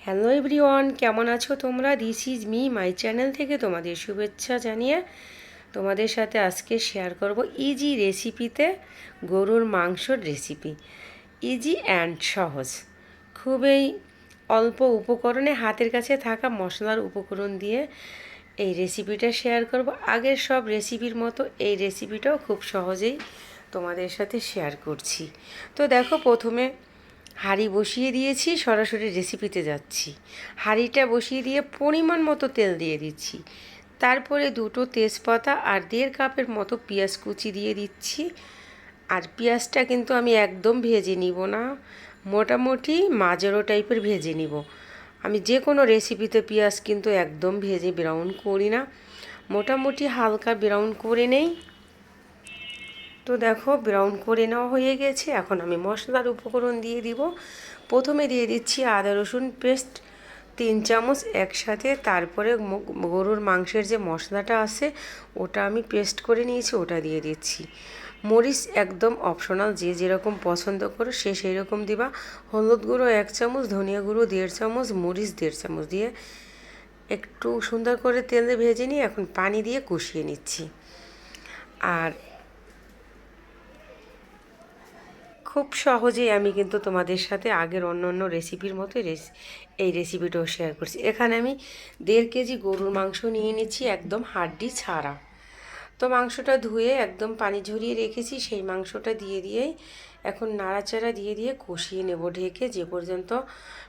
Hello everyone, কেমন আছো তোমরা? This is me my channel থেকে তোমাদের শুভেচ্ছা জানিয়ে তোমাদের সাথে আজকে শেয়ার করব ইজি রেসিপিতে গরুর মাংসর রেসিপি। ইজি অ্যান্ড সহজ, খুবই অল্প উপকরণে হাতের কাছে থাকা মশলার উপকরণ দিয়ে এই রেসিপিটা শেয়ার করব। আগের সব রেসিপির মতো এই রেসিপিটাও খুব সহজেই তোমাদের সাথে শেয়ার করছি। তো দেখো, প্রথমে হাঁড়ি বসিয়ে দিয়েছি, সরাসরি রেসিপিতে যাচ্ছি। হাঁড়িটা বসিয়ে দিয়ে পরিমাণ মতো তেল দিয়ে দিচ্ছি, তারপরে দুটো তেজপাতা আর 1.5 কাপের মতো পেঁয়াজ কুচি দিয়ে দিচ্ছি। আর পেঁয়াজটা কিন্তু আমি একদম ভেজে নিব না, মোটামুটি মাঝারো টাইপের ভেজে নিব। আমি যে কোনো রেসিপিতে পেঁয়াজ কিন্তু একদম ভেজে ব্রাউন করি না, মোটামুটি হালকা ব্রাউন করে নেই। তো দেখো, ব্রাউন করে নেওয়া হয়ে গেছে। এখন আমি মশলার উপকরণ দিয়ে দিব। প্রথমে দিয়ে দিচ্ছি আদা রসুন পেস্ট 3 চামচ একসাথে। তারপরে গরুর মাংসের যে মশলাটা আছে ওটা আমি পেস্ট করে নিয়েছি, ওটা দিয়ে দিচ্ছি। মরিচ একদম অপশনাল, যে যেরকম পছন্দ করো সে সেই রকম দিবা। হলুদ গুঁড়ো 1 চামচ, ধনিয়া গুঁড়ো 1.5 চামচ, মরিচ 1.5 চামচ দিয়ে একটু সুন্দর করে তেলে ভেজে নিয়ে এখন পানি দিয়ে কষিয়ে নিচ্ছি। আর খুব সহজেই আমি কিন্তু তোমাদের সাথে আগের অন্য রেসিপির মতো এই রেসিপিটাও শেয়ার করছি। এখানে আমি 1.5 কেজি গরুর মাংস নিয়ে নিচ্ছি, একদম হাড্ডি ছাড়া। তো মাংসটা ধুয়ে একদম পানি ঝরিয়ে রেখেছি, সেই মাংসটা দিয়েই এখন নাড়াচাড়া দিয়ে কষিয়ে নেব ঢেকে, যে পর্যন্ত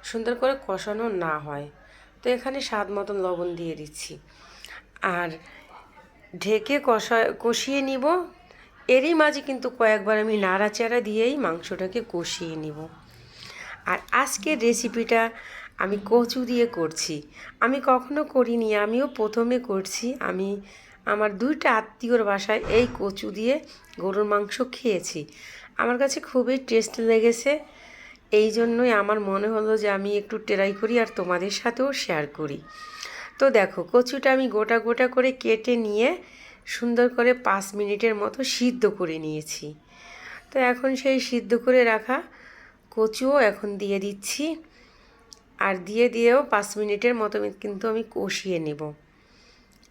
সুন্দর করে কষানো না হয়। তো এখানে স্বাদ মতন লবণ দিয়ে দিচ্ছি আর ঢেকে কষিয়ে নিব। এরই মাঝে কিন্তু কয়েকবার আমি নাড়াচাড়া দিয়েই মাংসটাকে কষিয়ে নিব। আর আজকের রেসিপিটা আমি কচু দিয়ে করছি। আমি কখনো করিনি, আমিও প্রথমে করছি। আমি আমার 2টা আত্মীয়র বাসায় এই কচু দিয়ে গরুর মাংস খেয়েছি, আমার কাছে খুবই টেস্ট লেগেছে। এই জন্যই আমার মনে হলো যে আমি একটু ট্রাই করি আর তোমাদের সাথেও শেয়ার করি। তো দেখো, কচুটা আমি গোটা গোটা করে কেটে নিয়ে সুন্দর করে 5 মিনিটের মতো সিদ্ধ করে নিয়েছি। তো এখন সেই সিদ্ধ করে রাখা কচুও এখন দিয়ে দিচ্ছি, আর দিয়েও 5 মিনিটের মতো কিন্তু আমি কষিয়ে নেব।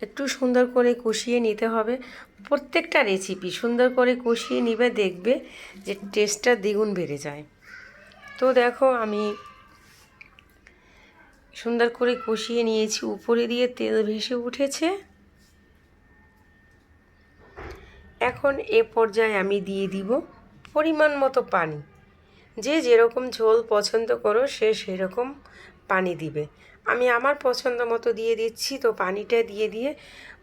একটু সুন্দর করে কষিয়ে নিতে হবে। প্রত্যেকটা রেসিপি সুন্দর করে কষিয়ে নিবে, দেখবে যে টেস্টটা দ্বিগুণ বেড়ে যায়। তো দেখো, আমি সুন্দর করে কষিয়ে নিয়েছি, উপরে দিয়ে তেল ভেসে উঠেছে। এখন এ পর্যায়ে আমি দিয়ে দিব পরিমাণ মতো পানি। যে যেরকম ঝোল পছন্দ করো সে সেরকম পানি দিবে। আমি আমার পছন্দ মতো দিয়ে দিচ্ছি। তো পানিটা দিয়ে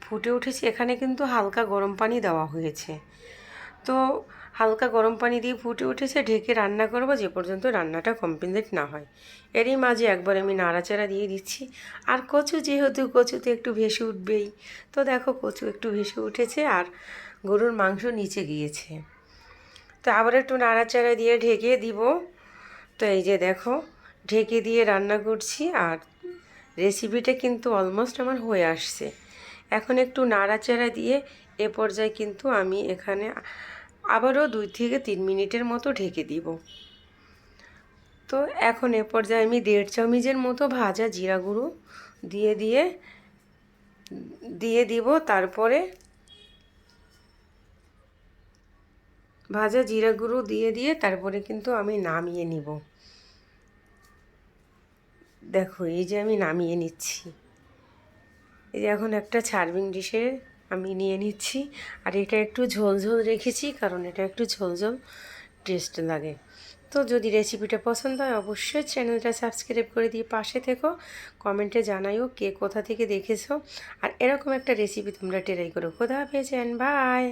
ফুটে উঠেছে। এখানে কিন্তু হালকা গরম পানি দেওয়া হয়েছে। তো হালকা গরম পানি দিয়ে ফুটে উঠেছে, ঢেকে রান্না করব যে পর্যন্ত রান্নাটা কমপ্লিট না হয়। এরই মাঝে একবার আমি নাড়াচাড়া দিয়ে দিচ্ছি। আর কচু, যেহেতু কচুতে একটু ভেসে উঠবেই, তো দেখো কচু একটু ভেসে উঠেছে আর গরুর মাংস নিচে গিয়েছে। তো আবার একটু নাড়াচাড়া দিয়ে ঢেকে দিব। তো এই যে দেখো, ঢেকে দিয়ে রান্না করছি আর রেসিপিটা কিন্তু অলমোস্ট আমার হয়ে আসছে। এখন একটু নাড়াচাড়া দিয়ে এ পর্যায়ে কিন্তু আমি এখানে আবারও 2 থেকে 3 মিনিটের মতো ঢেকে দিব। তো এখন এ পর্যায়ে আমি 1.5 চামচের মতো ভাজা জিরা গুঁড়ো দিয়ে দিব। তারপরে ভাজা জিরা গুঁড়ো দিয়ে তারপরে কিন্তু আমি নামিয়ে নিব। দেখো, এই যে আমি নামিয়ে নিচ্ছি। এই যে এখন একটা সার্ভিং ডিশে আমি নিয়ে নিচ্ছি। আর এটা একটু ঝোল ঝোল রেখেছি, কারণ এটা একটু ঝোল ঝোল টেস্ট লাগে। তো যদি রেসিপিটা পছন্দ হয় অবশ্যই চ্যানেলটা সাবস্ক্রাইব করে দিয়ে পাশে থেকো। কমেন্টে জানাইও কে কোথা থেকে দেখেছো, আর এরকম একটা রেসিপি তোমরা ট্রাই করো। খোদা হাফেজ, বাই।